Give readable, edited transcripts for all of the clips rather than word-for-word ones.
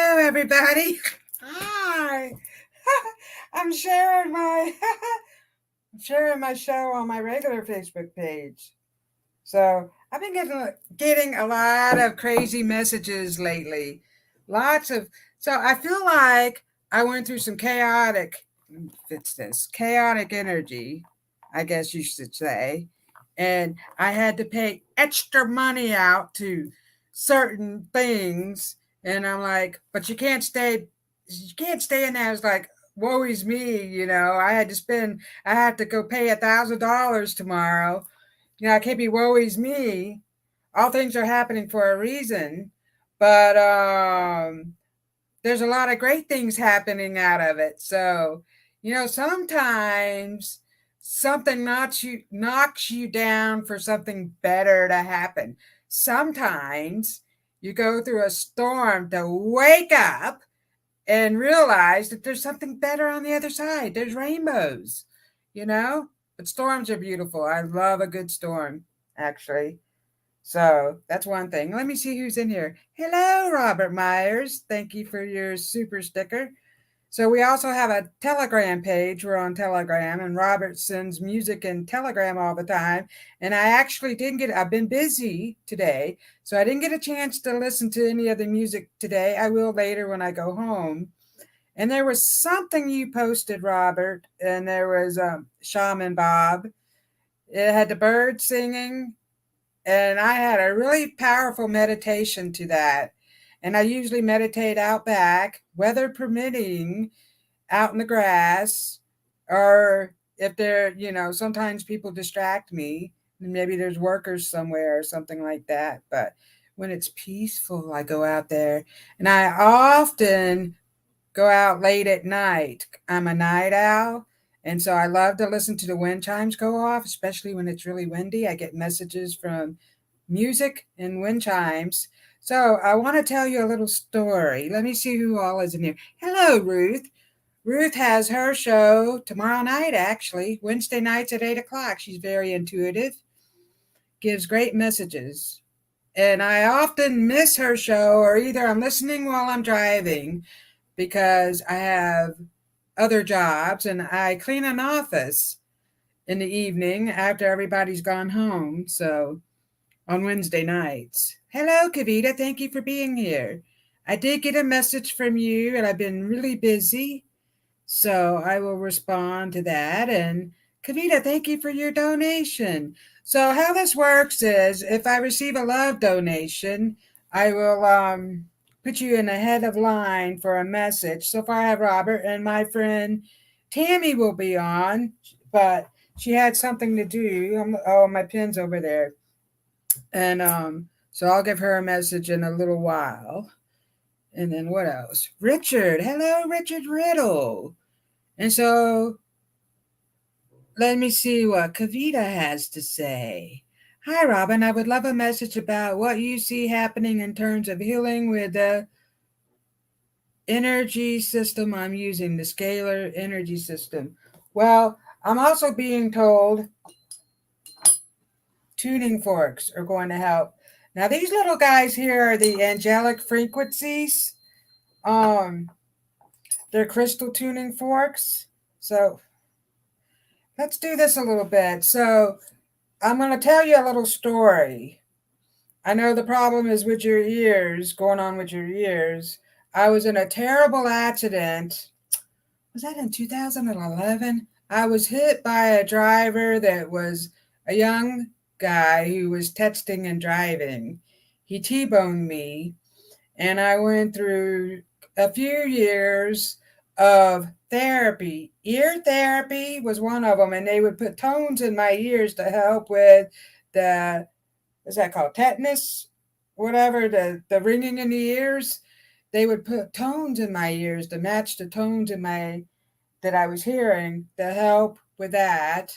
Hello, everybody. Hi. I'm sharing my sharing my show on my regular Facebook page. So I've been getting a lot of crazy messages lately. Lots of so I feel like I went through some chaotic energy, I guess you should say, and I had to pay extra money out to certain things, and I'm like, but you can't stay in there. It's like, woe is me, I had to go pay $1,000 tomorrow. I can't be woe is me. All things are happening for a reason, but there's a lot of great things happening out of it. So, sometimes something knocks you down for something better to happen. Sometimes you go through a storm to wake up and realize that there's something better on the other side. There's rainbows, you know? But storms are beautiful. I love a good storm, actually. So that's one thing. Let me see who's in here. Hello, Robert Myers. Thank you for your super sticker. So we also have a Telegram page. We're on Telegram, and Robert sends music in Telegram all the time. And I actually didn't I've been busy today, so I didn't get a chance to listen to any of the music today. I will later when I go home. And there was something you posted, Robert, and there was Shaman Bob. It had the birds singing, and I had a really powerful meditation to that. And I usually meditate out back, weather permitting, out in the grass, or if sometimes people distract me, and maybe there's workers somewhere or something like that. But when it's peaceful, I go out there, and I often go out late at night. I'm a night owl. And so I love to listen to the wind chimes go off, especially when it's really windy. I get messages from music and wind chimes. So I want to tell you a little story. Let me see who all is in here. Hello, Ruth. Ruth has her show tomorrow night, actually, Wednesday nights at 8 o'clock. She's very intuitive, gives great messages. And I often miss her show, or either I'm listening while I'm driving because I have other jobs and I clean an office in the evening after everybody's gone home. So on Wednesday nights. Hello, Kavita. Thank you for being here. I did get a message from you and I've been really busy. So I will respond to that. And Kavita, thank you for your donation. So how this works is if I receive a love donation, I will put you in the head of line for a message. So far I have Robert and my friend Tammy will be on, but she had something to do. Oh, my pen's over there. And so I'll give her a message in a little while. And then what else? Richard. Hello, Richard Riddle. And so let me see what Kavita has to say. Hi, Robyn. I would love a message about what you see happening in terms of healing with the energy system I'm using, the scalar energy system. Well, I'm also being told tuning forks are going to help. Now, these little guys here are the angelic frequencies. They're crystal tuning forks. So let's do this a little bit. So I'm going to tell you a little story. I know the problem is with your ears, going on with your ears. I was in a terrible accident. Was that in 2011? I was hit by a driver that was a young guy who was texting and driving. He T-boned me, and I went through a few years of therapy. Ear therapy was one of them, and they would put tones in my ears to help with the, what's that called, tetanus, whatever, the ringing in the ears. They would put tones in my ears to match the tones in my that I was hearing to help with that.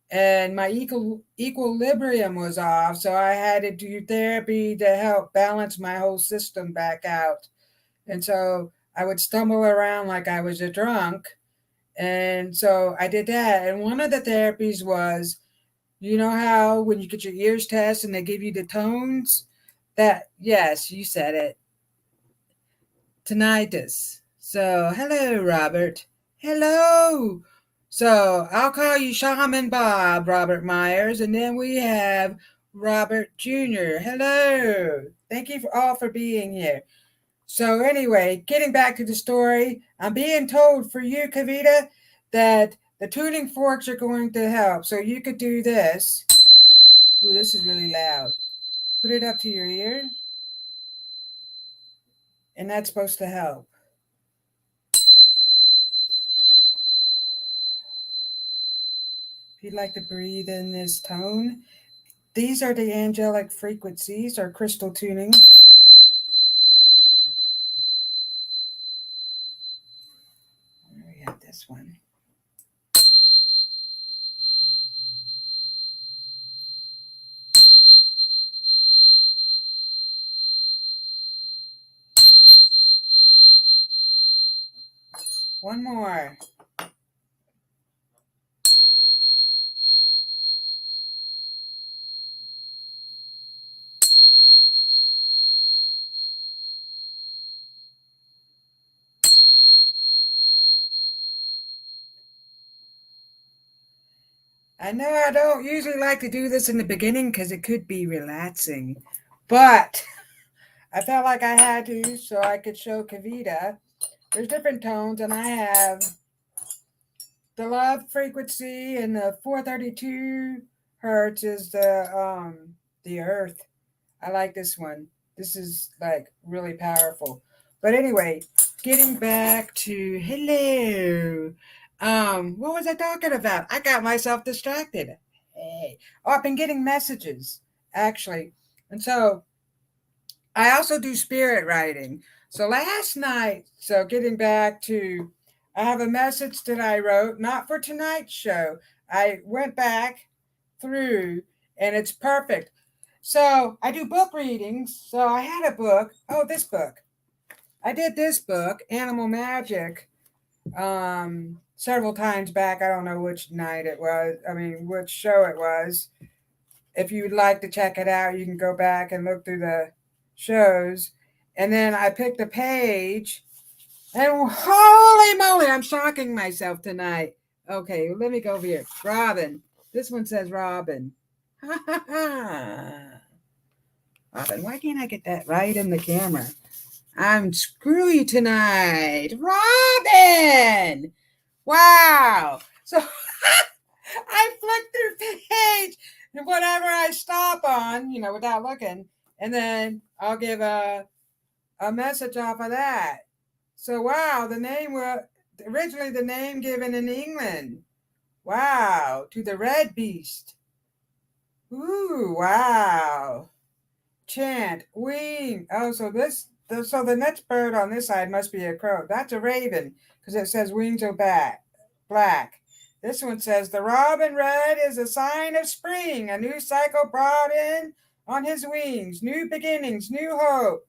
And my equilibrium was off, so I had to do therapy to help balance my whole system back out. And so I would stumble around like I was a drunk. And so I did that. And one of the therapies was, you know how when you get your ears tested and they give you the tones? That, yes, you said it. tinnitus. So, hello, Robert. Hello. So, I'll call you Shaman Bob, Robert Myers, and then we have Robert Jr. Hello. Thank you all for being here. So, anyway, getting back to the story, I'm being told for you, Kavita, that the tuning forks are going to help. So, you could do this. Ooh, this is really loud. Put it up to your ear, and that's supposed to help. If you'd like to breathe in this tone, these are the angelic frequencies or crystal tuning. We have this one. One more. I know I don't usually like to do this in the beginning because it could be relaxing, but I felt like I had to so I could show Kavita. There's different tones, and I have the love frequency, and the 432 hertz is the earth. I like this one. This is like really powerful. But anyway, getting back to hello. What was I talking about? I got myself distracted. Hey. Oh, I've been getting messages, actually. And so I also do spirit writing. So last night, so getting back to, I have a message that I wrote, not for tonight's show. I went back through and it's perfect. So I do book readings. So I had a book. Oh, this book. I did this book, Animal Magic, several times back. I don't know which night it was. I mean, which show it was. If you'd like to check it out, you can go back and look through the shows. And then I picked a page, and holy moly, I'm shocking myself tonight. Okay, let me go over here. Robyn. This one says Robyn. Ha ha ha. Robyn, why can't I get that right in the camera? I'm screwy tonight. Robyn! Wow. So I flicked through the page and whatever I stop on, without looking, and then I'll give a message off of that. So wow, the name was originally the name given in England. Wow, to the red beast. Ooh, wow. Chant, wing. Oh, so the next bird on this side must be a crow. That's a raven because it says wings are black. This one says the robin red is a sign of spring, a new cycle brought in on his wings, new beginnings, new hope.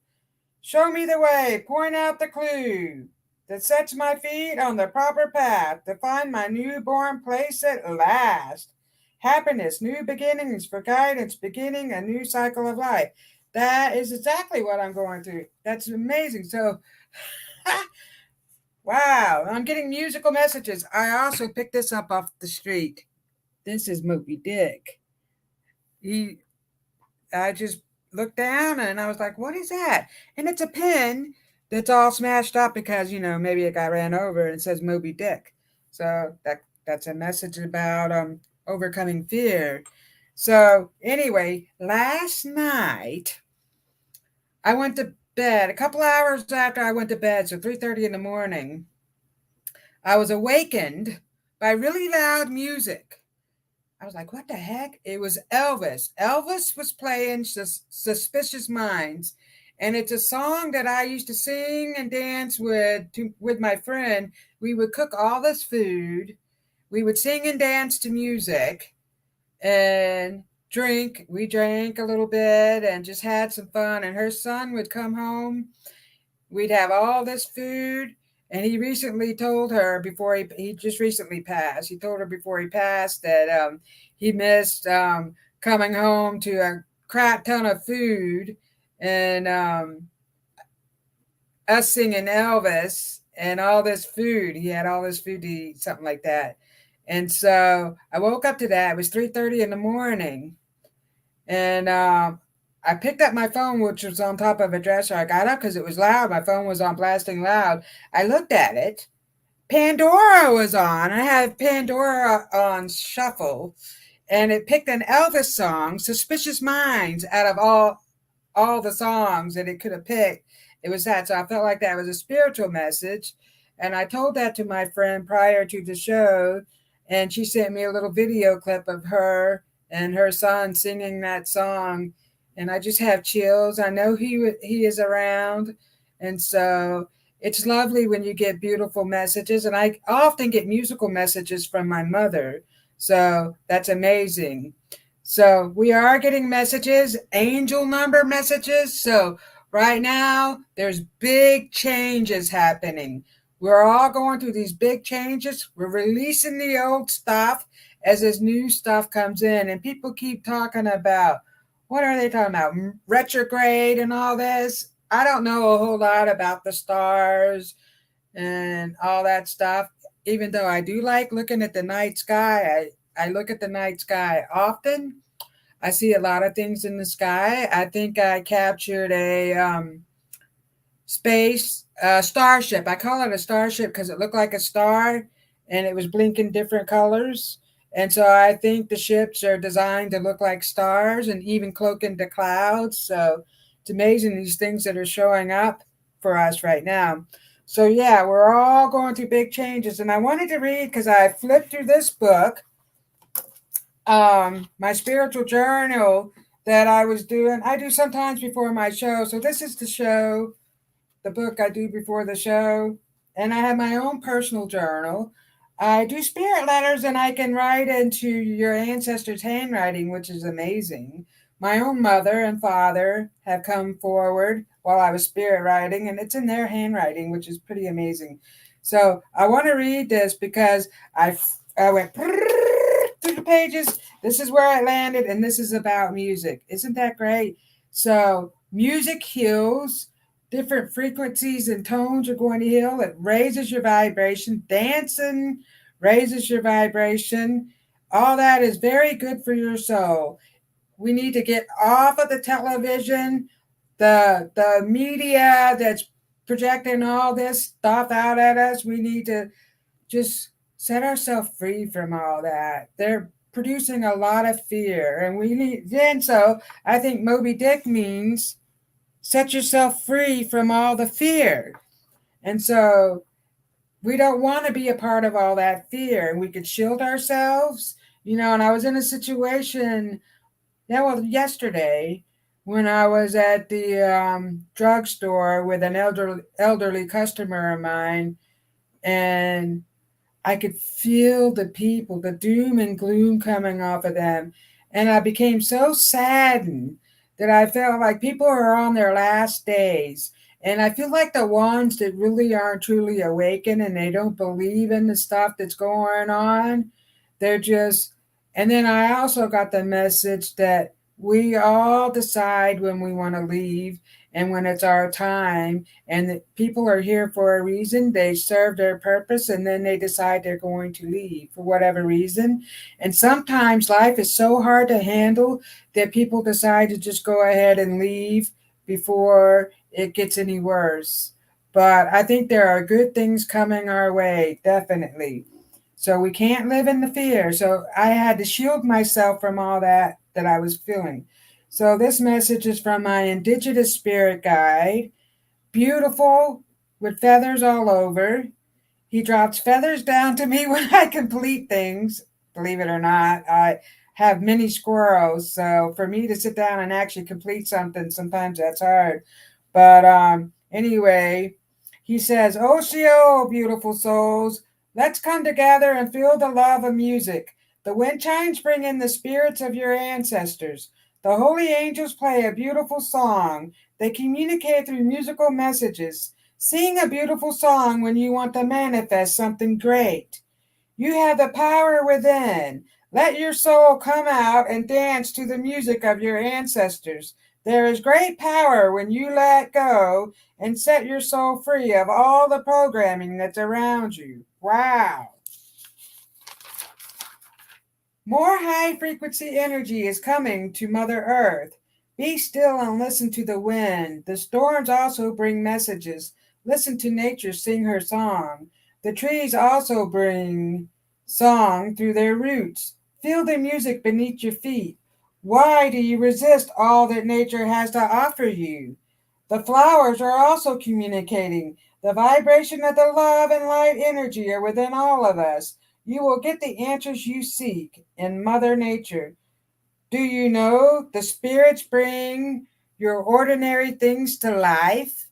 Show me the way, point out the clue that sets my feet on the proper path to find my newborn place at last. Happiness, new beginnings for guidance, beginning a new cycle of life. That is exactly what I'm going through. That's amazing. So, wow, I'm getting musical messages. I also picked this up off the street. This is Moby Dick. I just looked down and I was like, what is that? And it's a pin that's all smashed up because, maybe it got ran over and it says Moby Dick. So that's a message about overcoming fear. So anyway, last night I went to bed a couple hours after I went to bed, so 3:30 in the morning. I was awakened by really loud music. I was like, what the heck? It was Elvis. Elvis was playing Suspicious Minds. And it's a song that I used to sing and dance with my friend. We would cook all this food. We would sing and dance to music and drink. We drank a little bit and just had some fun. And her son would come home. We'd have all this food. And he recently told her before he just recently passed. He told her before he passed that he missed coming home to a crap ton of food. And us singing Elvis and all this food. He had all this food to eat, something like that. And so I woke up to that. It was 3:30 in the morning. And I picked up my phone, which was on top of a dresser. I got up because it was loud. My phone was on blasting loud. I looked at it. Pandora was on. I had Pandora on shuffle, and it picked an Elvis song, "Suspicious Minds," out of all the songs that it could have picked. It was that. So I felt like that was a spiritual message. And I told that to my friend prior to the show. And she sent me a little video clip of her and her son singing that song. And I just have chills. I know he is around. And so it's lovely when you get beautiful messages. And I often get musical messages from my mother. So that's amazing. So we are getting messages, angel number messages. So right now, there's big changes happening. We're all going through these big changes. We're releasing the old stuff as this new stuff comes in. And people keep talking about, what are they talking about? Retrograde and all this. I don't know a whole lot about the stars and all that stuff, even though I do like looking at the night sky. I look at the night sky often. I see a lot of things in the sky. I think I captured a space starship. I call it a starship because it looked like a star and it was blinking different colors. And so I think the ships are designed to look like stars and even cloak into clouds. So it's amazing these things that are showing up for us right now. So yeah, we're all going through big changes. And I wanted to read because I flipped through this book, my spiritual journal that I was doing. I do sometimes before my show. So this is the show, the book I do before the show. And I have my own personal journal. I do spirit letters and I can write into your ancestors' handwriting, which is amazing. My own mother and father have come forward while I was spirit writing, and it's in their handwriting, which is pretty amazing. So I want to read this because I went through the pages. This is where I landed, and this is about music. Isn't that great? So music heals. Different frequencies and tones are going to heal. It raises your vibration. Dancing raises your vibration. All that is very good for your soul. We need to get off of the television, the media that's projecting all this stuff out at us. We need to just set ourselves free from all that. They're producing a lot of fear, and we need. Then so I think Moby Dick means set yourself free from all the fear. And so we don't want to be a part of all that fear. And we could shield ourselves, and I was in a situation yesterday when I was at the drugstore with an elderly customer of mine, and I could feel the people, the doom and gloom coming off of them. And I became so saddened that I felt like people are on their last days. And I feel like the ones that really aren't truly awakened and they don't believe in the stuff that's going on, they're just. And then I also got the message that we all decide when we want to leave and when it's our time, and that people are here for a reason. They serve their purpose and then they decide they're going to leave for whatever reason. And sometimes life is so hard to handle that people decide to just go ahead and leave before it gets any worse. But I think there are good things coming our way, definitely. So we can't live in the fear. So I had to shield myself from all that I was feeling. So this message is from my indigenous spirit guide. Beautiful, with feathers all over. He drops feathers down to me when I complete things. Believe it or not, I have mini squirrels. So for me to sit down and actually complete something, sometimes that's hard. But anyway, he says, Oshio, beautiful souls, let's come together and feel the love of music. The wind chimes bring in the spirits of your ancestors. The holy angels play a beautiful song. They communicate through musical messages. Sing a beautiful song when you want to manifest something great. You have the power within. Let your soul come out and dance to the music of your ancestors. There is great power when you let go and set your soul free of all the programming that's around you. Wow. More high frequency energy is coming to Mother Earth. Be still and listen to the wind. The storms also bring messages. Listen to nature sing her song. The trees also bring song through their roots. Feel the music beneath your feet. Why do you resist all that nature has to offer you? The flowers are also communicating. The vibration of the love and light energy are within all of us. You will get the answers you seek in Mother Nature. Do you know the spirits bring your ordinary things to life?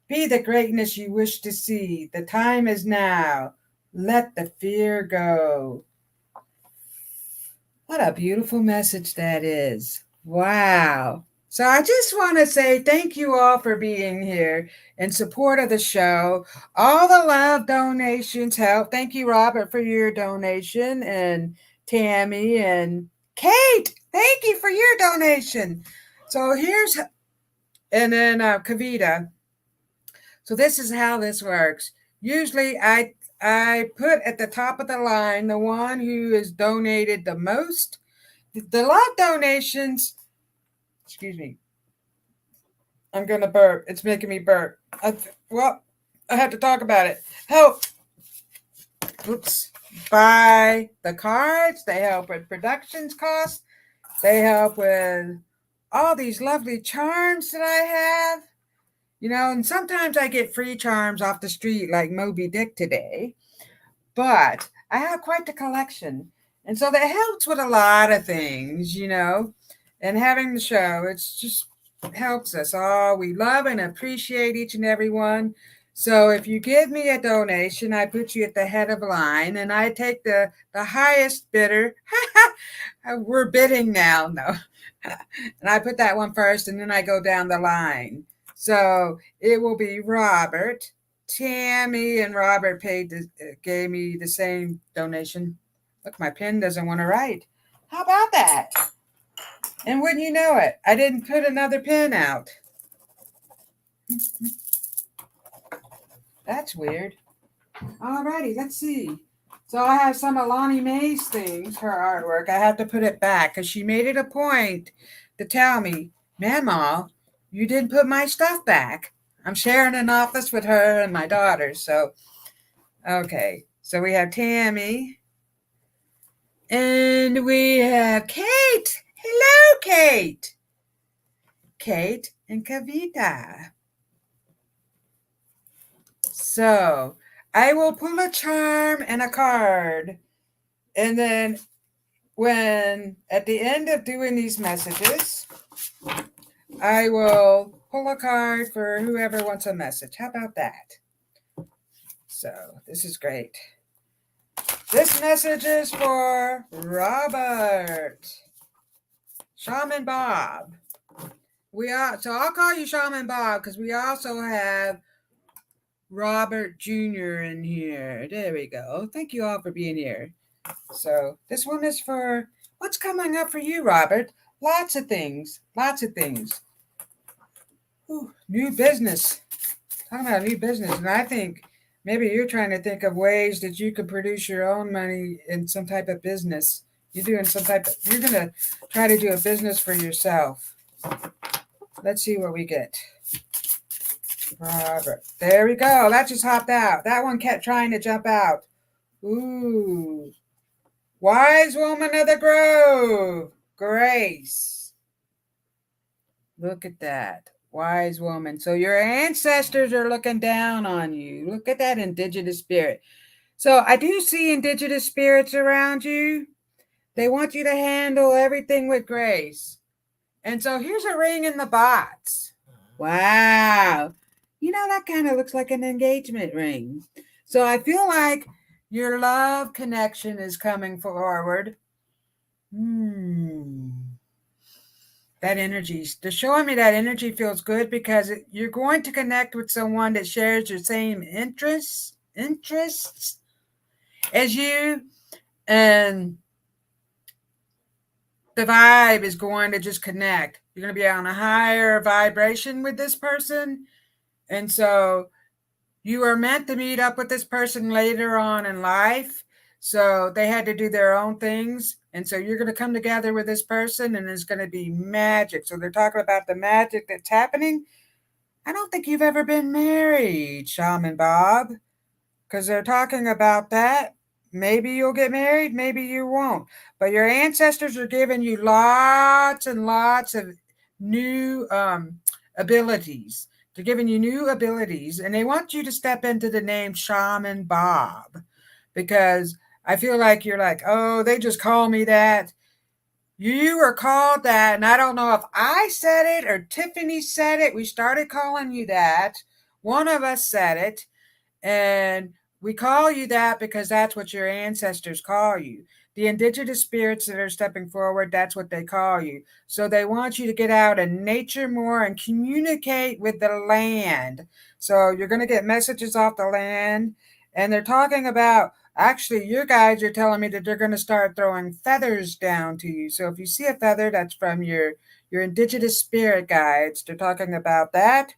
Be the greatness you wish to see. The time is now. Let the fear go. What a beautiful message that is. Wow. So I just want to say thank you all for being here in support of the show. All the love donations help. Thank you, Robert, for your donation, and Tammy and Kate. Thank you for your donation. So and then Kavita. So this is how this works. Usually I put at the top of the line the one who has donated the most. The love donations, excuse me, I'm going to burp. It's making me burp. I had to talk about it. Help. Oops. Buy the cards. They help with productions costs. They help with all these lovely charms that I have. And sometimes I get free charms off the street like Moby Dick today. But I have quite the collection. And so that helps with a lot of things, and having the show, it's just helps us all. We love and appreciate each and every one. So if you give me a donation, I put you at the head of line and I take the highest bidder. We're bidding now. No. And I put that one first and then I go down the line. So it will be Robert. Tammy and Robert gave me the same donation. Look, my pen doesn't want to write. How about that? And wouldn't you know it, I didn't put another pen out. That's weird. Alrighty, let's see. So I have some of Lonnie Mae's things, her artwork. I have to put it back because she made it a point to tell me, Mama, you didn't put my stuff back. I'm sharing an office with her and my daughter. So, okay. So we have Tammy. And we have Kate. Hello, Kate. Kate and Kavita. So I will pull a charm and a card. And then at the end of doing these messages, I will pull a card for whoever wants a message. How about that? So this is great. This message is for Robert. Shaman Bob. So I'll call you Shaman Bob because we also have Robert Jr. in here. There we go. Thank you all for being here. So this one is for what's coming up for you, Robert. Lots of things. Ooh, new business. Talking about new business. And I think maybe you're trying to think of ways that you could produce your own money in some type of business. You're going to try to do a business for yourself. Let's see what we get. Robert. There we go. That just hopped out. That one kept trying to jump out. Ooh. Wise woman of the grove. Grace. Look at that. Wise woman. So your ancestors are looking down on you. Look at that indigenous spirit. So I do see indigenous spirits around you. They want you to handle everything with grace. And so here's a ring in the box. Wow. That kind of looks like an engagement ring. So I feel like your love connection is coming forward. That energy, they're showing me that energy feels good because you're going to connect with someone that shares your same interests as you. And the vibe is going to just connect. You're going to be on a higher vibration with this person. And so you are meant to meet up with this person later on in life. So they had to do their own things. And so you're going to come together with this person and it's going to be magic. So they're talking about the magic that's happening. I don't think you've ever been married, Shaman Bob, because they're talking about that. Maybe you'll get married, maybe you won't. But your ancestors are giving you lots and lots of new abilities. They're giving you new abilities, and they want you to step into the name Shaman Bob, because I feel like you're like, oh, they just call me that. You were called that, and I don't know if I said it or Tiffany said it. We started calling you that. One of us said it, and we call you that because that's what your ancestors call you. The indigenous spirits that are stepping forward, that's what they call you. So they want you to get out in nature more and communicate with the land. So you're going to get messages off the land. And they're talking about, actually, your guides are telling me that they're going to start throwing feathers down to you. So if you see a feather, that's from your indigenous spirit guides. They're talking about that.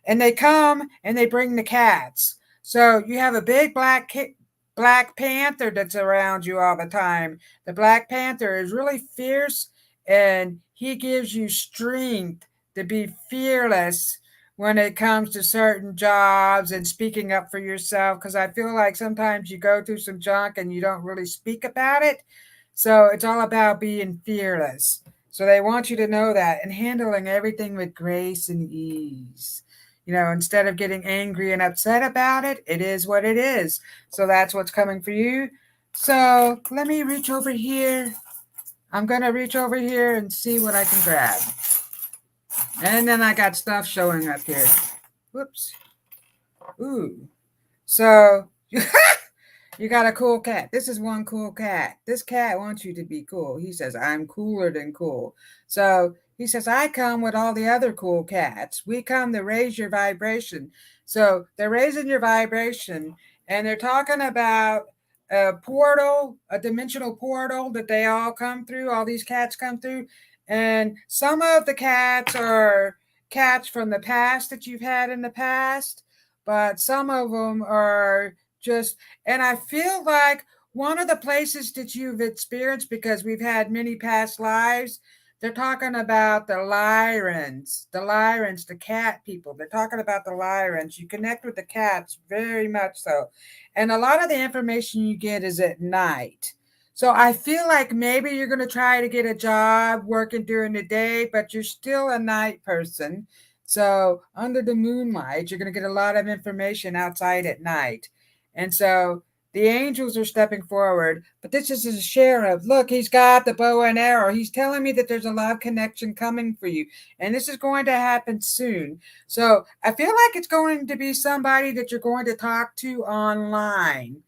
And they come and they bring the cats. So you have a big black panther that's around you all the time. The Black Panther is really fierce and he gives you strength to be fearless when it comes to certain jobs and speaking up for yourself. Because I feel like sometimes you go through some junk and you don't really speak about it. So it's all about being fearless. So they want you to know that and handling everything with grace and ease. Instead of getting angry and upset about it, it is what it is. So that's what's coming for you. So let me reach over here. I'm going to reach over here and see what I can grab. And then I got stuff showing up here. Whoops. Ooh. So you got a cool cat. This is one cool cat. This cat wants you to be cool. He says, I'm cooler than cool. So he says, I come with all the other cool cats. We come to raise your vibration. So they're raising your vibration, and they're talking about a portal, a dimensional portal that they all come through. All these cats come through. And some of the cats are cats from the past that you've had in the past, but some of them are just, and I feel like one of the places that you've experienced, because we've had many past lives, they're talking about the Lyrans, the cat people. They're talking about the Lyrans. You connect with the cats very much so. And a lot of the information you get is at night. So I feel like maybe you're going to try to get a job working during the day, but you're still a night person. So under the moonlight, you're going to get a lot of information outside at night. And so the angels are stepping forward, but this is a sheriff. Look, he's got the bow and arrow. He's telling me that there's a love connection coming for you, and this is going to happen soon. So I feel like it's going to be somebody that you're going to talk to online.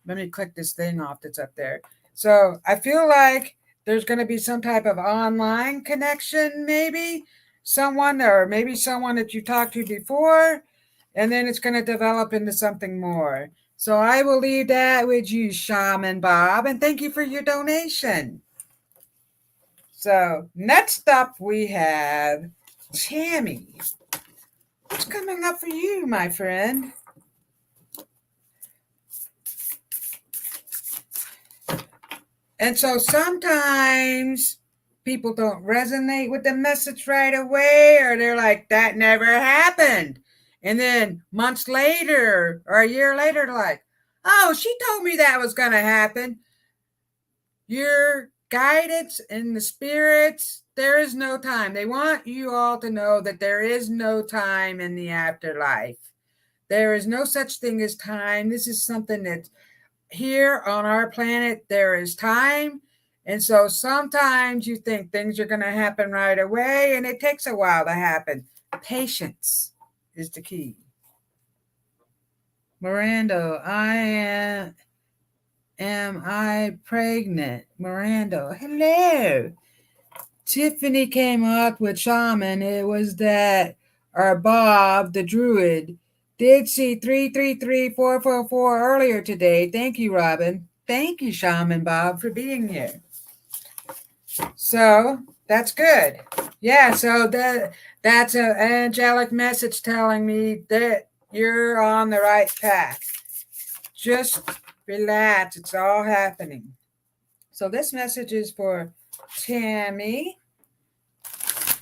Let me click this thing off that's up there. So I feel like there's going to be some type of online connection, maybe someone, or maybe someone that you talked to before, and then it's going to develop into something more. So I will leave that with you, Shaman Bob, and thank you for your donation. So next up we have Tammy. What's coming up for you, my friend? And so sometimes people don't resonate with the message right away, or they're like, that never happened. And then months later or a year later, they're like, oh, she told me that was going to happen. Your guidance and the spirits, there is no time. They want you all to know that there is no time in the afterlife. There is no such thing as time. This is something that's here on our planet. There is time. And so sometimes you think things are going to happen right away, and it takes a while to happen. Patience is the key. Miranda, am I pregnant? Miranda, hello. Tiffany came up with shaman. It was that our Bob, the druid, did see 333444 earlier today. Thank you, Robyn. Thank you, Shaman Bob, for being here. So that's good. Yeah, so that's an angelic message telling me that you're on the right path. Just relax, it's all happening. So this message is for Tammy.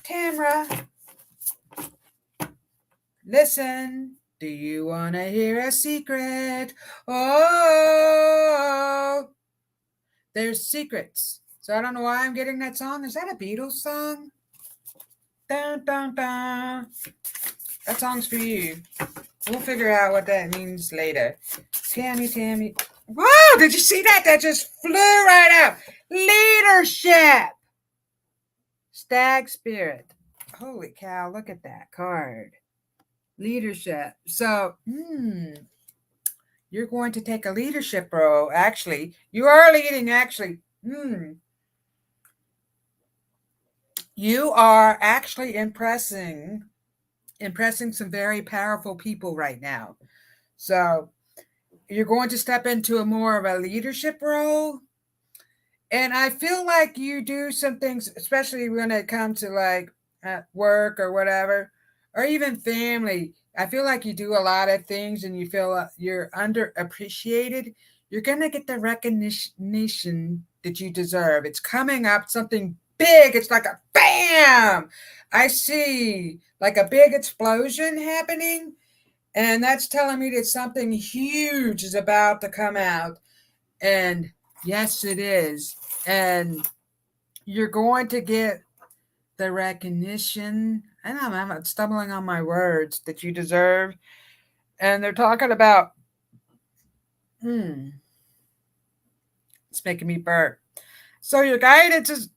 Tamra, listen. Do you want to hear a secret? Oh, there's secrets. So I don't know why I'm getting that song. Is that a Beatles song? Dun, dun, dun. That song's for you. We'll figure out what that means later. Tammy. Whoa, did you see that? That just flew right out. Leadership. Stag spirit. Holy cow, look at that card. Leadership. So, you're going to take a leadership role. Actually, you are leading, actually. You are actually impressing some very powerful people right now. So, you're going to step into a more of a leadership role. And I feel like you do some things, especially when it comes to like work or whatever, or even family. I feel like you do a lot of things and you feel you're underappreciated. You're going to get the recognition that you deserve. It's coming up, something big. It's like a bam. I see like a big explosion happening. And that's telling me that something huge is about to come out. And yes, it is. And you're going to get the recognition. I know I'm stumbling on my words that you deserve. And they're talking about, it's making me burp. So your guidance is,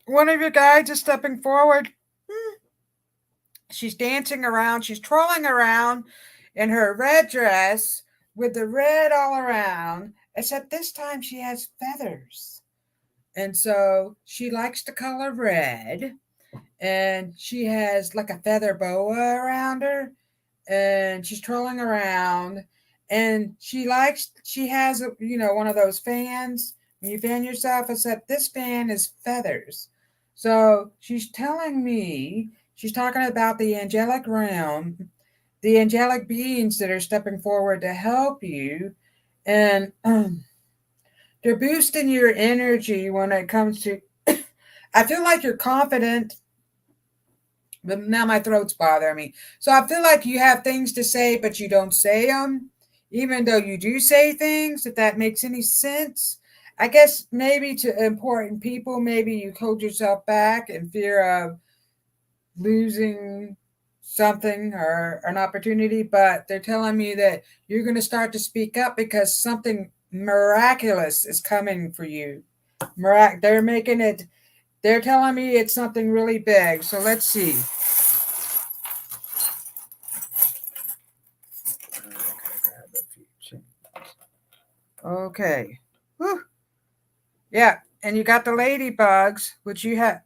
one of your guides is stepping forward. She's dancing around. She's trolling around in her red dress with the red all around, except this time she has feathers. And so she likes the color red, and she has like a feather boa around her, and she's trolling around, and she has one of those fans when you fan yourself, except this fan is feathers. So she's telling me, she's talking about the angelic realm, the angelic beings that are stepping forward to help you, and they're boosting your energy when it comes to I feel like you're confident, but now my throat's bothering me. So I feel like you have things to say, but you don't say them, even though you do say things, if that makes any sense. I guess maybe to important people, maybe you hold yourself back in fear of losing something or an opportunity, but they're telling me that you're going to start to speak up because something miraculous is coming for you. They're making it, they're telling me it's something really big. So let's see. Okay. Whew. Yeah, and you got the ladybugs, which you have.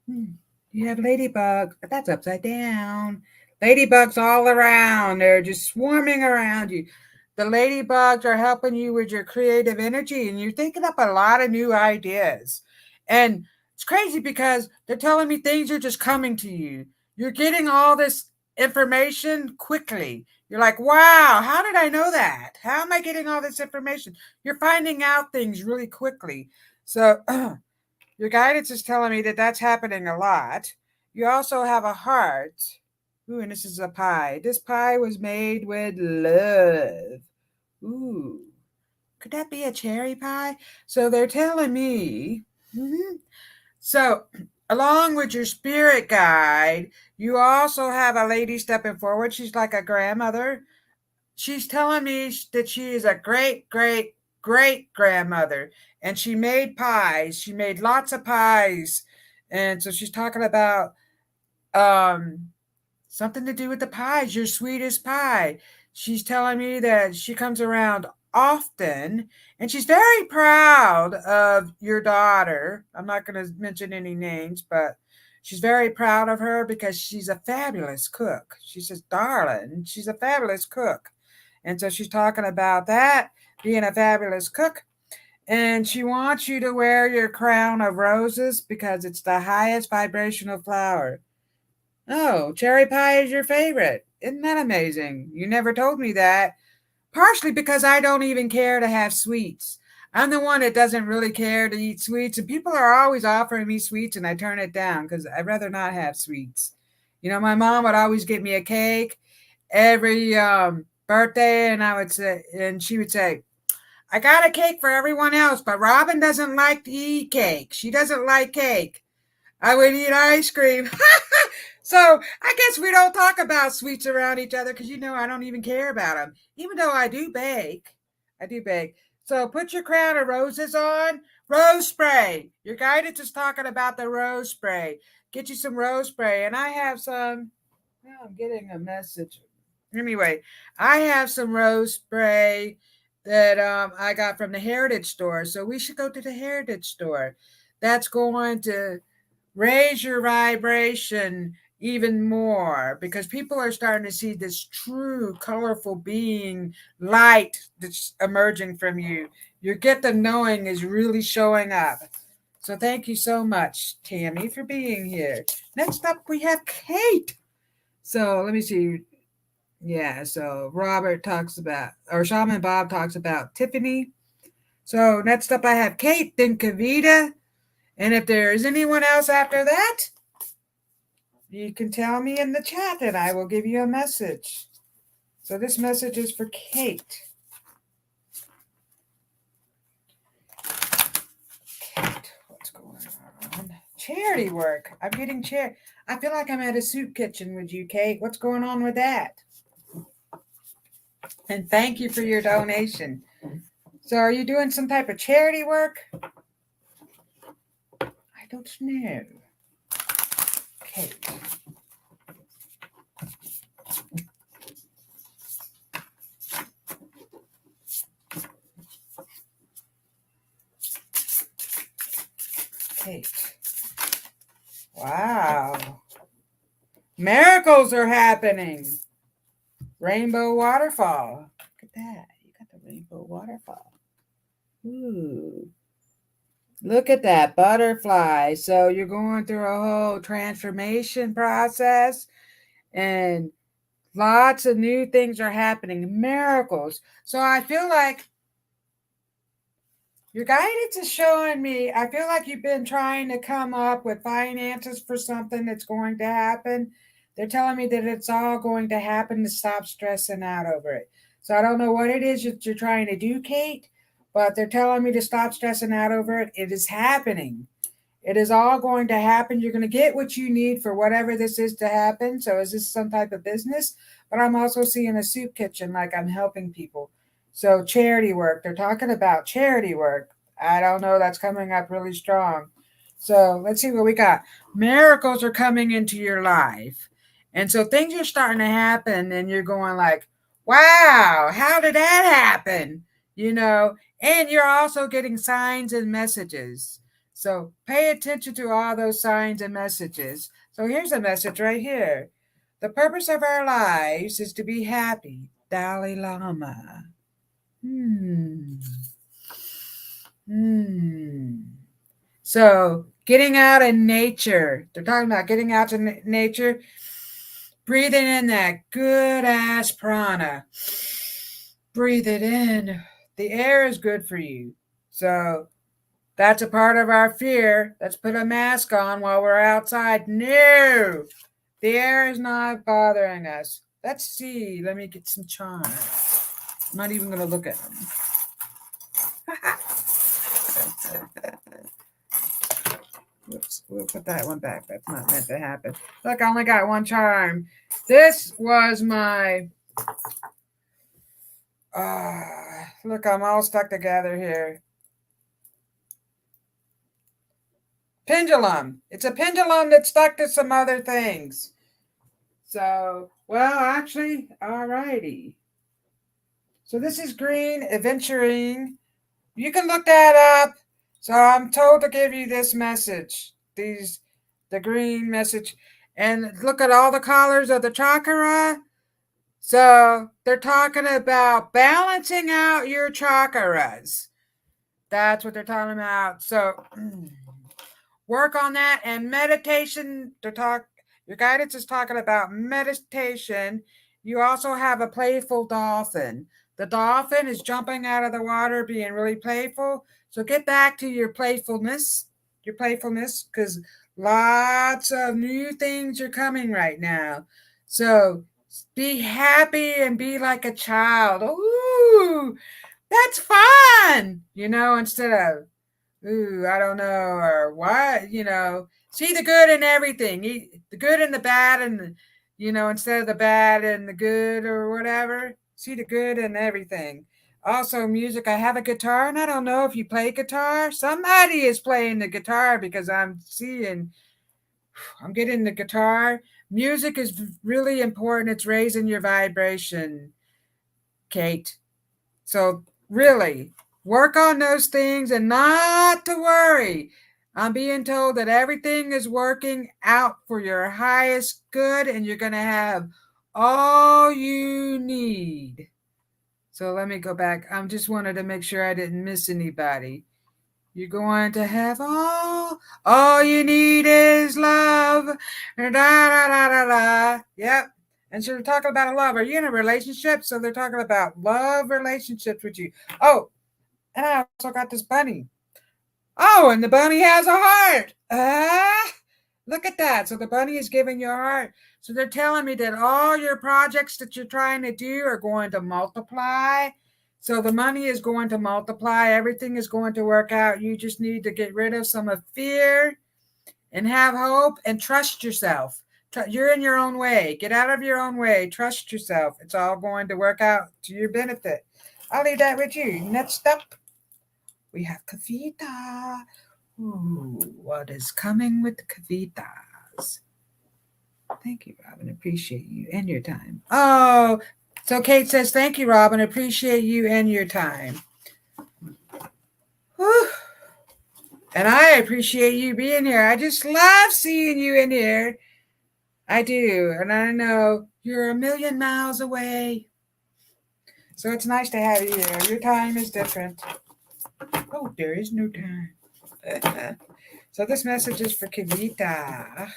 You have ladybugs. That's upside down. Ladybugs all around. They're just swarming around you. The ladybugs are helping you with your creative energy, and you're thinking up a lot of new ideas. And it's crazy because they're telling me things are just coming to you. You're getting all this information quickly. You're like, wow, how did I know that? How am I getting all this information? You're finding out things really quickly. So, your guidance is telling me that that's happening a lot. You also have a heart. Ooh, and this is a pie. This pie was made with love. Ooh, could that be a cherry pie? So they're telling me. So, along with your spirit guide, you also have a lady stepping forward. She's like a grandmother. She's telling me that she is a great grandmother, and she made pies. She made lots of pies. And so she's talking about um, something to do with the pies, your sweetest pie. She's telling me that she comes around often, and she's very proud of your daughter. I'm not going to mention any names, but she's very proud of her because she's a fabulous cook. She says, darling, she's a fabulous cook. And so she's talking about that, being a fabulous cook. And she wants you to wear your crown of roses because it's the highest vibrational flower. Oh, cherry pie is your favorite. Isn't that amazing? You never told me that. Partially because I don't even care to have sweets. I'm the one that doesn't really care to eat sweets, and people are always offering me sweets, and I turn it down because I'd rather not have sweets. My mom would always get me a cake every birthday, and she would say, I got a cake for everyone else, but Robyn doesn't like to eat cake. She doesn't like cake. I would eat ice cream. So I guess we don't talk about sweets around each other because I don't even care about them. Even though I do bake. I do bake. So put your crown of roses on. Rose spray. Your guidance is talking about the rose spray. Get you some rose spray. And I have some. Oh, I'm getting a message. Anyway, I have some rose spray that I got from the Heritage Store. So we should go to the Heritage Store. That's going to raise your vibration even more because people are starting to see this true, colorful being, light that's emerging from you. Your gift of knowing is really showing up. So thank you so much, Tammy, for being here. Next up, we have Kate. So let me see. Yeah, so Robert talks about, or Shaman Bob talks about Tiffany. So next up, I have Kate, then Kavita. And if there is anyone else after that, you can tell me in the chat and I will give you a message. So this message is for Kate. Kate, what's going on? Charity work. I'm getting I feel like I'm at a soup kitchen with you, Kate. What's going on with that? And thank you for your donation. So are you doing some type of charity work? I don't know. Kate. Kate. Wow. Miracles are happening. Rainbow waterfall. Look at that. You got the rainbow waterfall. Ooh. Look at that butterfly. So you're going through a whole transformation process and lots of new things are happening. Miracles. So I feel like your guidance is showing me, I feel like you've been trying to come up with finances for something that's going to happen. They're telling me that it's all going to happen to stop stressing out over it. So I don't know what it is that you're trying to do, Kate, but they're telling me to stop stressing out over it. It is happening. It is all going to happen. You're going to get what you need for whatever this is to happen. So is this some type of business? But I'm also seeing a soup kitchen, like I'm helping people. So charity work. They're talking about charity work. I don't know. That's coming up really strong. So let's see what we got. Miracles are coming into your life. And so things are starting to happen and you're going like, wow, how did that happen? And you're also getting signs and messages. So pay attention to all those signs and messages. So here's a message right here. The purpose of our lives is to be happy. Dalai Lama. So getting out in nature. They're talking about getting out to nature. Breathing in that good ass prana. Breathe it in. The air is good for you. So that's a part of our fear. Let's put a mask on while we're outside. No, the air is not bothering us. Let's see. Let me get some charms. I'm not even going to look at them. Whoops, we'll put that one back. That's not meant to happen. Look, I only got one charm. This was my... look, I'm all stuck together here. Pendulum. It's a pendulum that's stuck to some other things. So, well, actually, alrighty. So this is green, adventuring. You can look that up. So I'm told to give you this message. The green message. And look at all the colors of the chakra. So they're talking about balancing out your chakras. That's what they're talking about. So work on that. And meditation, your guidance is talking about meditation. You also have a playful dolphin. The dolphin is jumping out of the water, being really playful. So get back to your playfulness, because lots of new things are coming right now. So be happy and be like a child. Ooh, that's fun, instead of, ooh, I don't know, or what, see the good in everything, the good and the bad, and instead of the bad and the good or whatever, see the good in everything. Also, music. I have a guitar, and I don't know if you play guitar. Somebody is playing the guitar because I'm getting the guitar. Music is really important. It's raising your vibration, Kate. So really work on those things and not to worry. I'm being told that everything is working out for your highest good and you're going to have all you need. So let me go back. I just wanted to make sure I didn't miss anybody. You're going to have all you need is love. Da, da, da, da, da. Yep. And so they're talking about love. Are you in a relationship? So they're talking about love relationships with you. Oh, and I also got this bunny. Oh, and the bunny has a heart. Look at that. So the bunny is giving you a heart. So they're telling me that all your projects that you're trying to do are going to multiply. So the money is going to multiply. Everything is going to work out. You just need to get rid of some of fear and have hope and trust yourself. You're in your own way. Get out of your own way. Trust yourself. It's all going to work out to your benefit. I'll leave that with you. Next up, we have Kavita. Ooh, what is coming with Kavitas? Thank you, Robyn. Appreciate you and your time. Oh, so Kate says, thank you, Robyn. Appreciate you and your time. Whew. And I appreciate you being here. I just love seeing you in here. I do. And I know you're a million miles away. So it's nice to have you here. Your time is different. Oh, there is no time. So this message is for Kavita.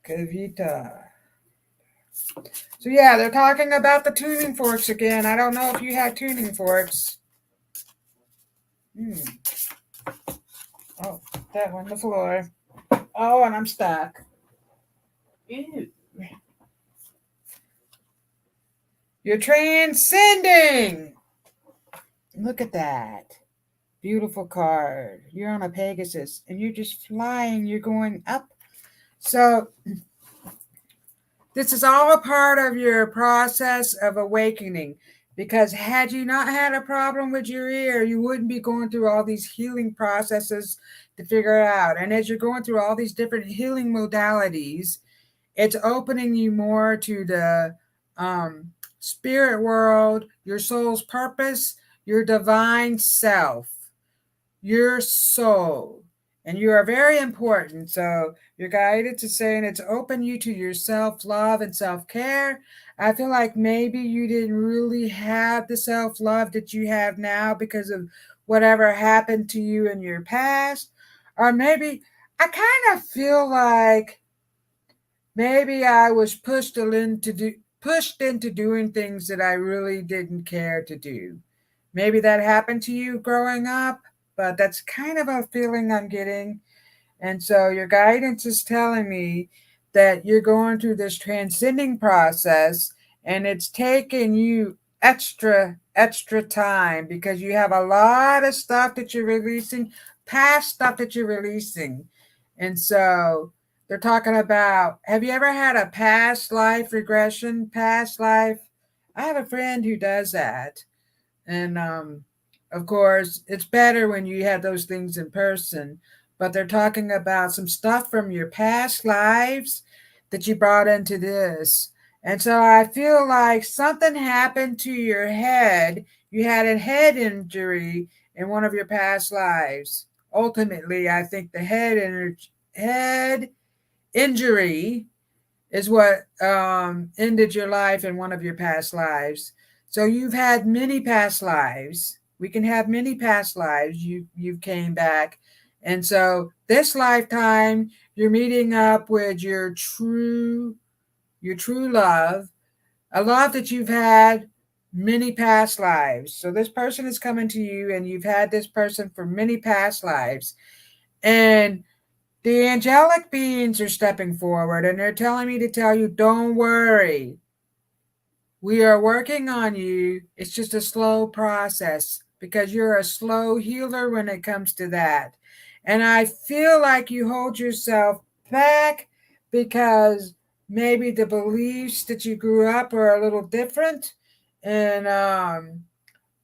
Kavita. So yeah, they're talking about the tuning forks again. I don't know if you have tuning forks. Oh, that one on the floor. Oh, and I'm stuck. Ew. You're transcending. Look at that. Beautiful card. You're on a Pegasus and you're just flying. You're going up. So this is all a part of your process of awakening, because had you not had a problem with your ear, you wouldn't be going through all these healing processes to figure it out. And as you're going through all these different healing modalities, it's opening you more to the spirit world, your soul's purpose, your divine self, your soul. And you are very important. So you're guided to saying it's open you to your self-love and self-care. I feel like maybe you didn't really have the self-love that you have now because of whatever happened to you in your past. Or maybe I kind of feel like maybe I was pushed into doing things that I really didn't care to do. Maybe that happened to you growing up, but that's kind of a feeling I'm getting. And so your guidance is telling me that you're going through this transcending process and it's taking you extra time because you have a lot of stuff that you're releasing, past stuff that you're releasing. And so they're talking about, have you ever had a past life regression, past life? I have a friend who does that. And of course, it's better when you have those things in person. But they're talking about some stuff from your past lives that you brought into this. And so I feel like something happened to your head. You had a head injury in one of your past lives. Ultimately, I think the head injury is what ended your life in one of your past lives. So you've had many past lives. We can have many past lives. You came back. And so this lifetime you're meeting up with your true love, a love that you've had many past lives. So this person is coming to you and you've had this person for many past lives. And the angelic beings are stepping forward and they're telling me to tell you, don't worry. We are working on you. It's just a slow process because you're a slow healer when it comes to that. And I feel like you hold yourself back because maybe the beliefs that you grew up are a little different. And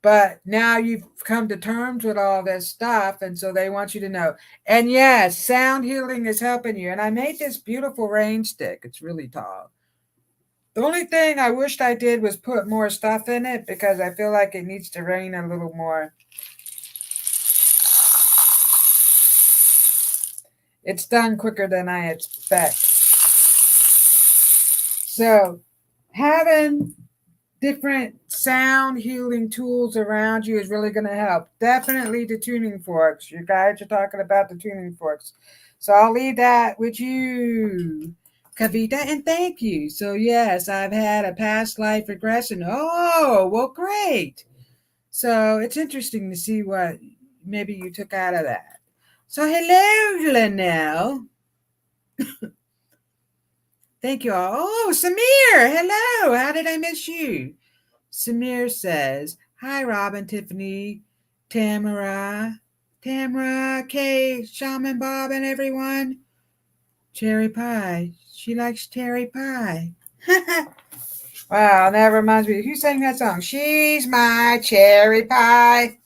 but now you've come to terms with all this stuff, and so they want you to know. And yes, sound healing is helping you. And I made this beautiful rain stick. It's really tall. The only thing I wished I did was put more stuff in it because I feel like it needs to rain a little more. It's done quicker than I expect. So having different sound healing tools around you is really going to help. Definitely the tuning forks. You guys are talking about the tuning forks. So I'll leave that with you, Kavita, and thank you. So yes, I've had a past life regression. Oh, well, great. So it's interesting to see what maybe you took out of that. So hello, Linnell. Thank you all. Oh, Samir, hello. How did I miss you? Samir says, hi, Robyn, Tiffany, Tamara, Kay, Shaman Bob, and everyone. Cherry pie. She likes cherry pie. Wow, that reminds me. Who sang that song? She's my cherry pie.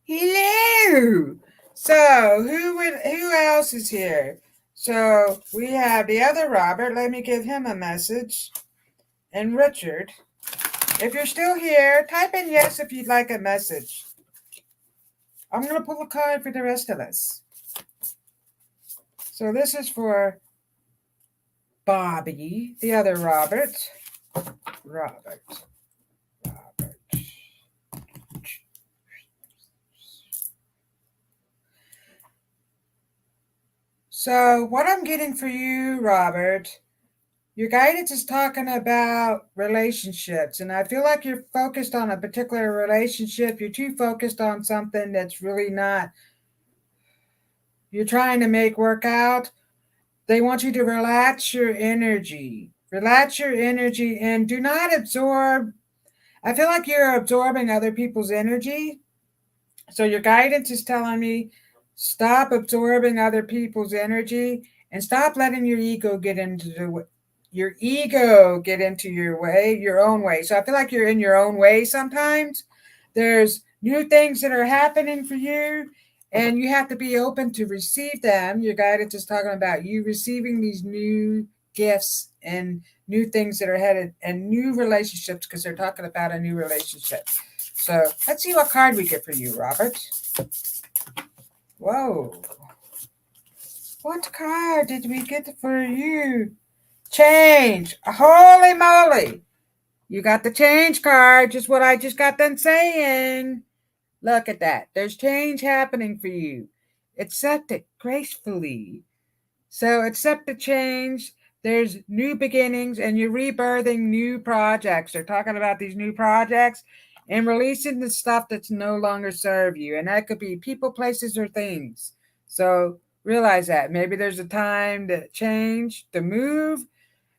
Hello. So who else is here? So we have the other Robert. Let me give him a message. And Richard. If you're still here, type in yes if you'd like a message. I'm going to pull a card for the rest of us. So this is for Bobby, the other Robert. Robert. So what I'm getting for you, Robert, your guidance is talking about relationships, and I feel like you're focused on a particular relationship. You're too focused on something that's really not, you're trying to make work out. They want you to relax your energy. Relax your energy and do not absorb. I feel like you're absorbing other people's energy. So your guidance is telling me stop absorbing other people's energy and stop letting your ego get into your way, your own way. So I feel like you're in your own way sometimes. There's new things that are happening for you, and you have to be open to receive them. Your guidance is talking about you receiving these new gifts and new things that are headed and new relationships because they're talking about a new relationship. So let's see what card we get for you, Robert. Whoa. What card did we get for you? Change. Holy moly. You got the change card, just what I just got done saying. Look at that. There's change happening for you. Accept it gracefully. So accept the change. There's new beginnings and you're rebirthing new projects. They're talking about these new projects and releasing the stuff that's no longer serve you. And that could be people, places, or things. So realize that. Maybe there's a time to change, to move.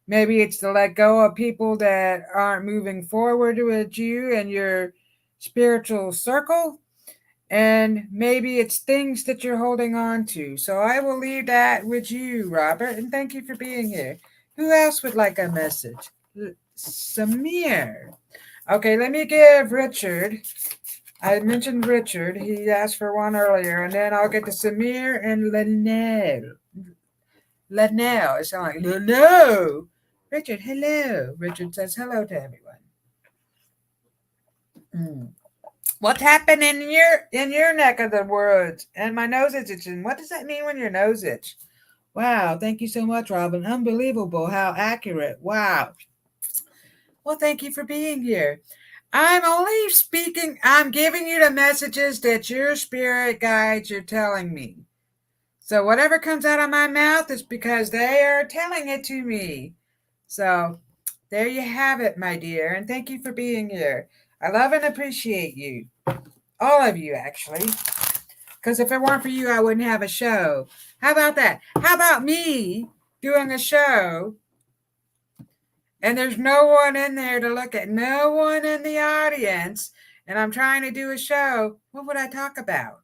Maybe it's to let go of people that aren't moving forward with you and your spiritual circle. And maybe it's things that you're holding on to. So I will leave that with you, Robert, and thank you for being here. Who else would like a message? Samir. Okay, let me give Richard. I mentioned Richard. He asked for one earlier, and then I'll get to Samir and Linnell. Linnell. It sounds like no. Richard, hello. Richard says hello to everyone. What's happening in your neck of the woods? And my nose is itching. What does that mean when your nose itch? Wow, thank you so much, Robyn. Unbelievable how accurate. Wow. Well, thank you for being here. I'm giving you the messages that your spirit guides are telling me. So whatever comes out of my mouth is because they are telling it to me. So there you have it, my dear, and thank you for being here. I love and appreciate you. All of you, actually. Because if it weren't for you, I wouldn't have a show. How about that? How about me doing a show and there's no one in there to look at, no one in the audience, and I'm trying to do a show? What would I talk about?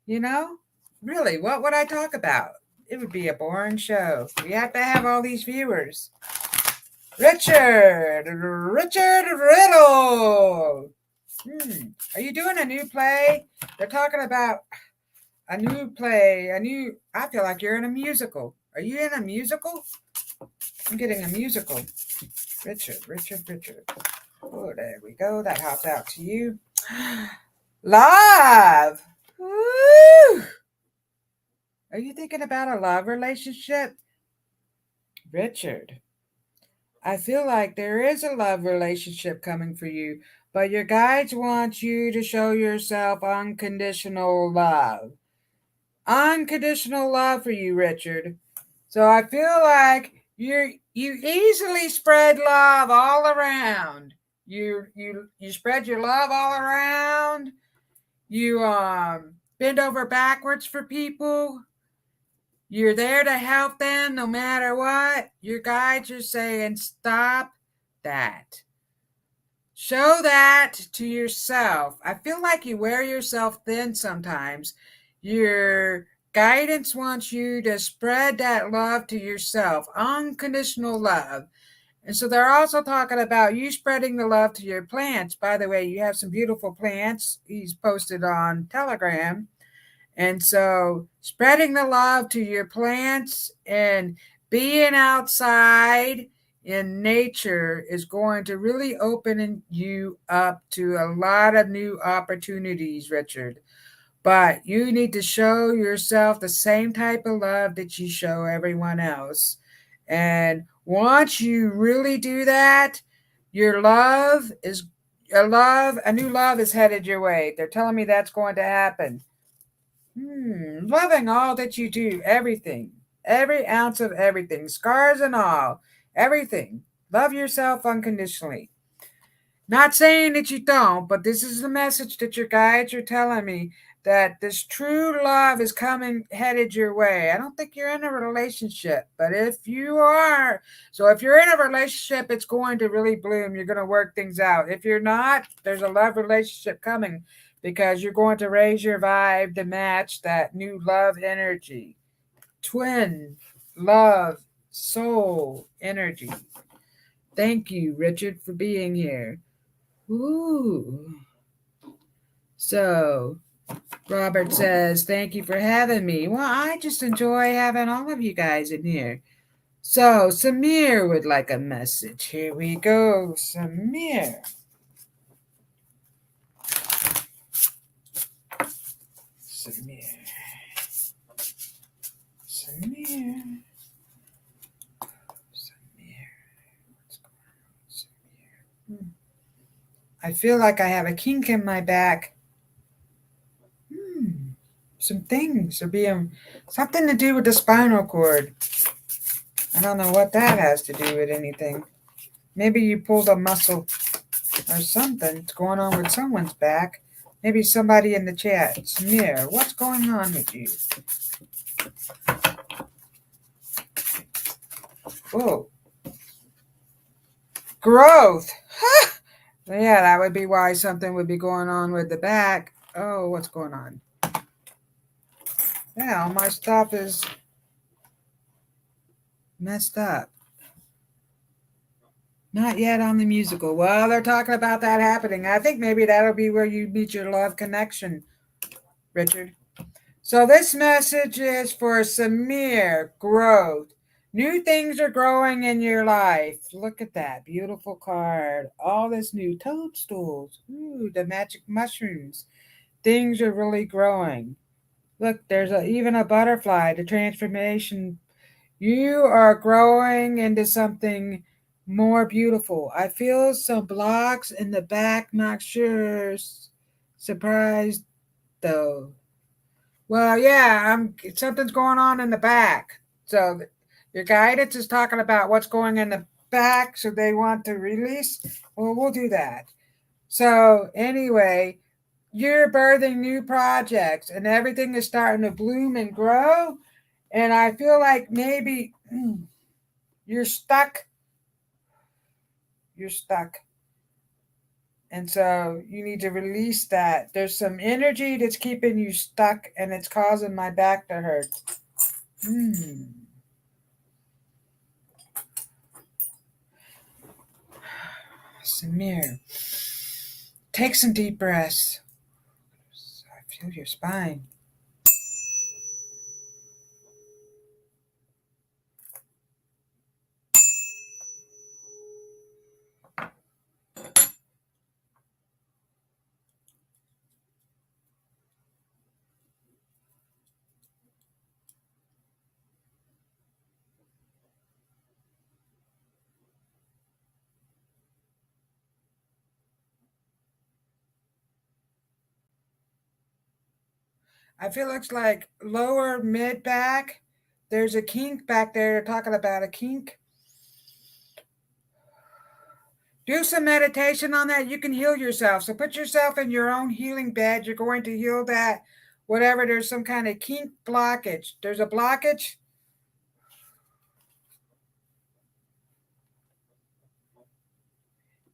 You know? Really, what would I talk about? It would be a boring show. We have to have all these viewers. Richard Riddle. Are you doing a new play? They're talking about a new play, I feel like you're in a musical. Are you in a musical? I'm getting a musical. Richard. Oh, there we go. That hopped out to you. Love. Woo! Are you thinking about a love relationship? Richard, I feel like there is a love relationship coming for you, but your guides want you to show yourself unconditional love. Unconditional love for you, Richard. So I feel like you easily spread love all around. You spread your love all around. You bend over backwards for people. You're there to help them no matter what. Your guides are saying, stop that. Show that to yourself. I feel like you wear yourself thin sometimes. Your guidance wants you to spread that love to yourself, unconditional love. And so they're also talking about you spreading the love to your plants. By the way, you have some beautiful plants. He's posted on Telegram. And so spreading the love to your plants and being outside in nature is going to really open you up to a lot of new opportunities, Richard. But you need to show yourself the same type of love that you show everyone else. And once you really do that, your love is a new love is headed your way. They're telling me that's going to happen. Loving all that you do, everything, every ounce of everything, scars and all, everything. Love yourself unconditionally. Not saying that you don't, but this is the message that your guides are telling me, that this true love is coming, headed your way. I don't think you're in a relationship, but if you are, so if you're in a relationship, it's going to really bloom. You're going to work things out. If you're not, there's a love relationship coming because you're going to raise your vibe to match that new love energy. Twin love soul energy. Thank you, Richard, for being here. Ooh. So, Robert says, thank you for having me. Well, I just enjoy having all of you guys in here. So, Samir would like a message. Here we go, Samir. Samir. What's going on, Samir? I feel like I have a kink in my back. Some things are being something to do with the spinal cord. I don't know what that has to do with anything. Maybe you pulled a muscle or something's going on with someone's back. Maybe somebody in the chat. Samir, what's going on with you? Whoa. Growth. Yeah, that would be why something would be going on with the back. Oh, what's going on? Yeah, all my stuff is messed up. Not yet on the musical. Well, they're talking about that happening. I think maybe that'll be where you meet your love connection, Richard. So this message is for Samir. Growth. New things are growing in your life. Look at that beautiful card. All this new toadstools. Ooh, the magic mushrooms. Things are really growing. Look, there's even a butterfly, the transformation. You are growing into something more beautiful. I feel some blocks in the back, not sure. Surprised though. Well, yeah, something's going on in the back. So your guidance is talking about what's going in the back, so they want to release. Well, we'll do that. So anyway, you're birthing new projects and everything is starting to bloom and grow. And I feel like maybe you're stuck. You're stuck. And so you need to release that. There's some energy that's keeping you stuck and it's causing my back to hurt. Samir, take some deep breaths. I feel your spine. I feel it's like lower mid back. There's a kink back there. They're talking about a kink. Do some meditation on that. You can heal yourself. So put yourself in your own healing bed. You're going to heal that. Whatever, there's some kind of kink blockage. There's a blockage.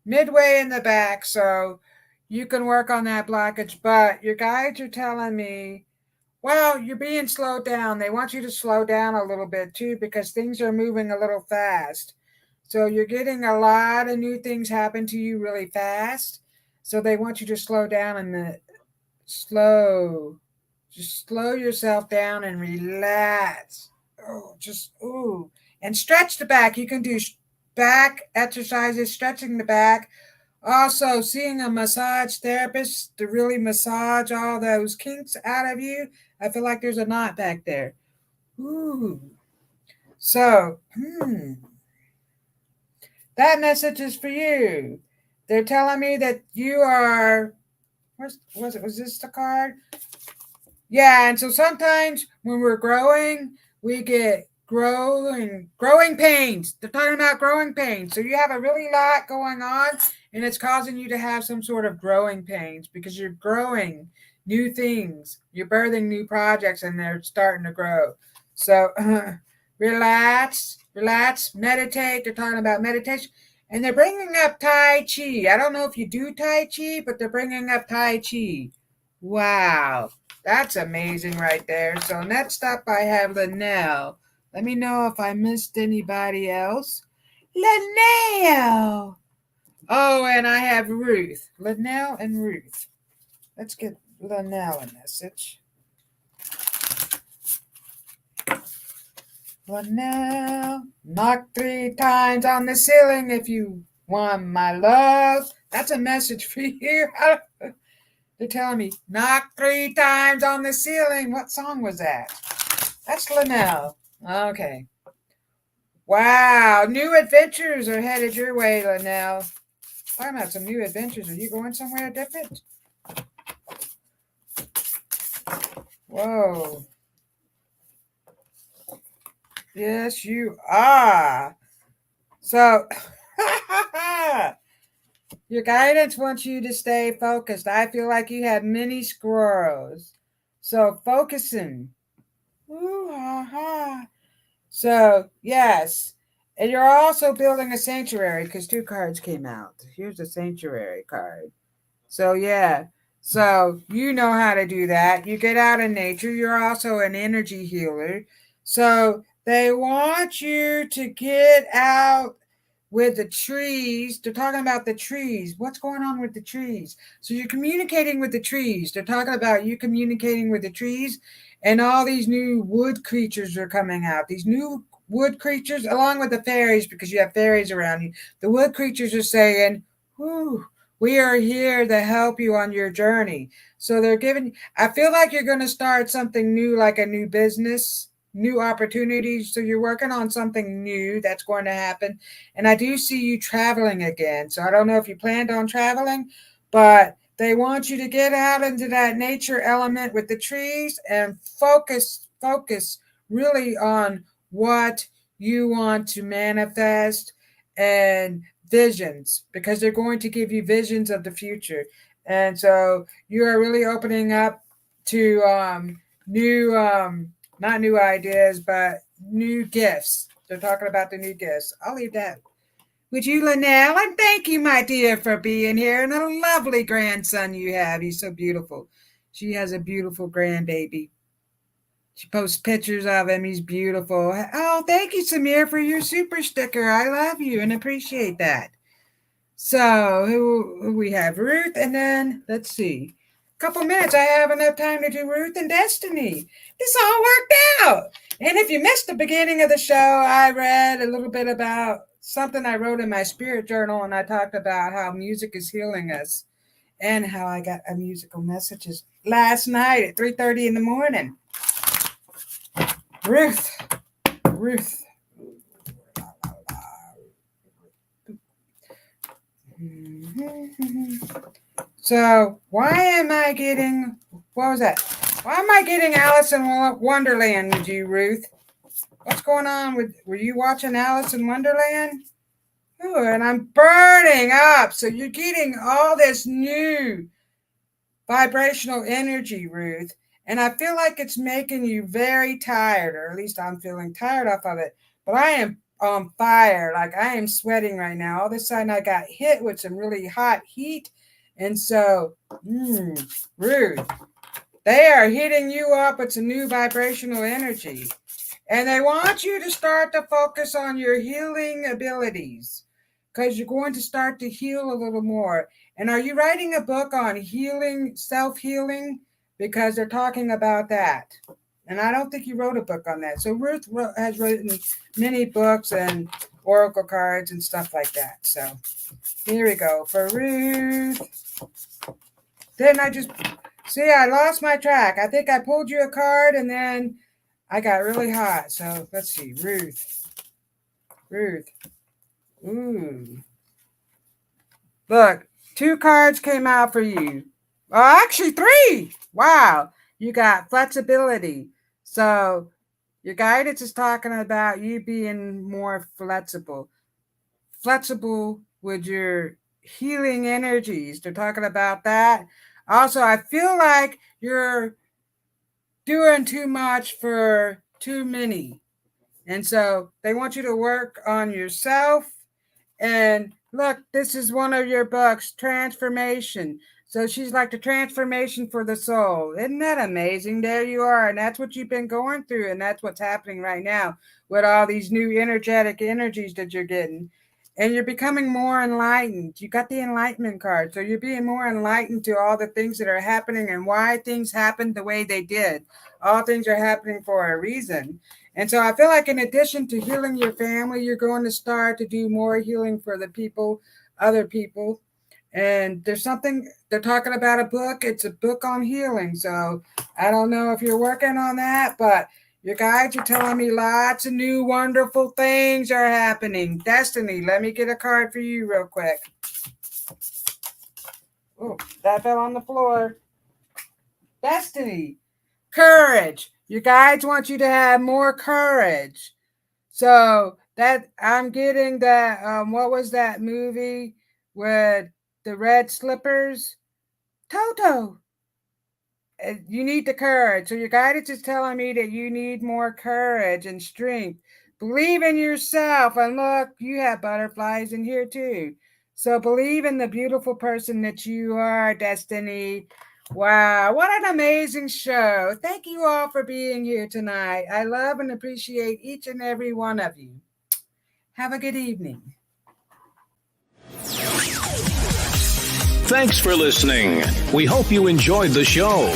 Midway in the back. So you can work on that blockage. But your guides are telling me, well, you're being slowed down. They want you to slow down a little bit too because things are moving a little fast. So you're getting a lot of new things happen to you really fast. So they want you to slow down and slow. Just slow yourself down and relax. Oh, just ooh. And stretch the back. You can do back exercises, stretching the back. Also, seeing a massage therapist to really massage all those kinks out of you. I feel like there's a knot back there. Ooh. So, that message is for you. They're telling me that you are. Was this the card? Yeah, and so sometimes when we're growing, we get growing pains. They're talking about growing pains. So you have a really lot going on, and it's causing you to have some sort of growing pains because you're growing new things. You're birthing new projects, and they're starting to grow. So relax, meditate. They're talking about meditation. And they're bringing up Tai Chi. I don't know if you do Tai Chi, but they're bringing up Tai Chi. Wow. That's amazing right there. So next up, I have Linnell. Let me know if I missed anybody else. Linnell. Oh, and I have Ruth. Linnell and Ruth. Let's get Linnell a message. Linnell, knock 3 times on the ceiling if you want my love. That's a message for you. They're telling me, knock 3 times on the ceiling. What song was that? That's Linnell. Okay. Wow. New adventures are headed your way, Linnell. Talking about some new adventures. Are you going somewhere different? Whoa. Yes, you are. So, your guidance wants you to stay focused. I feel like you have many squirrels. So, focusing. Ooh, ha. So, yes. And you're also building a sanctuary because 2 cards came out. Here's a sanctuary card. So, yeah. So, you know how to do that. You get out in nature. You're also an energy healer. So, they want you to get out with the trees. They're talking about the trees. What's going on with the trees? So, you're communicating with the trees. They're talking about you communicating with the trees, and all these new wood creatures are coming out. These new wood creatures, along with the fairies, because you have fairies around you. The wood creatures are saying, whew, we are here to help you on your journey. So they're giving, I feel like you're going to start something new, like a new business. new opportunities. So you're working on something new that's going to happen. And I do see you traveling again. So I don't know if you planned on traveling, but they want you to get out into that nature element with the trees and focus really on what you want to manifest and visions, because they're going to give you visions of the future. And so you are really opening up to new not new ideas, but new gifts. They're talking about the new gifts. I'll leave that with you, Linnell. And thank you, my dear, for being here. And a lovely grandson you have. He's so beautiful. She has a beautiful grandbaby. She posts pictures of him. He's beautiful. Oh, thank you, Samir, for your super sticker. I love you and appreciate that. So who we have? Ruth, and then let's see. Couple minutes. I have enough time to do Ruth and Destiny. This all worked out. And if you missed the beginning of the show, I read a little bit about something I wrote in my spirit journal, and I talked about how music is healing us and how I got a musical messages last night at 3:30 in the morning. Ruth. So why am I getting, what was that? Why am I getting Alice in Wonderland with you, Ruth? What's going on were you watching Alice in Wonderland? Ooh, and I'm burning up. So you're getting all this new vibrational energy, Ruth. And I feel like it's making you very tired, or at least I'm feeling tired off of it. But I am on fire. Like I am sweating right now. All of a sudden I got hit with some really hot heat. And so, Ruth, they are hitting you up with some new vibrational energy. And they want you to start to focus on your healing abilities, because you're going to start to heal a little more. And are you writing a book on healing, self-healing? Because they're talking about that. And I don't think you wrote a book on that. So Ruth has written many books and oracle cards and stuff like that. So here we go for Ruth. Then I lost my track. I think I pulled you a card and then I got really hot. So let's see. Ruth. Ooh. Look, 2 cards came out for you. Well, actually 3. Wow. You got flexibility. So your guidance is talking about you being more flexible. Flexible with your healing energies. They're talking about that. Also, I feel like you're doing too much for too many. And so they want you to work on yourself. And look, this is one of your books, Transformation. So she's like the transformation for the soul. Isn't that amazing? There you are. And that's what you've been going through. And that's what's happening right now with all these new energetic energies that you're getting. And you're becoming more enlightened. You got the enlightenment card. So you're being more enlightened to all the things that are happening and why things happened the way they did. All things are happening for a reason. And so I feel like in addition to healing your family, you're going to start to do more healing for the people, other people. And there's something, they're talking about a book. It's a book on healing. So I don't know if you're working on that, but your guides are telling me lots of new wonderful things are happening. Destiny, let me get a card for you real quick. Oh, that fell on the floor. Destiny, courage. Your guides want you to have more courage. So that I'm getting that, what was that movie with the red slippers? Toto. You need the courage. So your guidance is telling me that you need more courage and strength. Believe in yourself. And look, you have butterflies in here too. So believe in the beautiful person that you are, Destiny. Wow, what an amazing show. Thank you all for being here tonight. I love and appreciate each and every one of you. Have a good evening. Thanks for listening. We hope you enjoyed the show.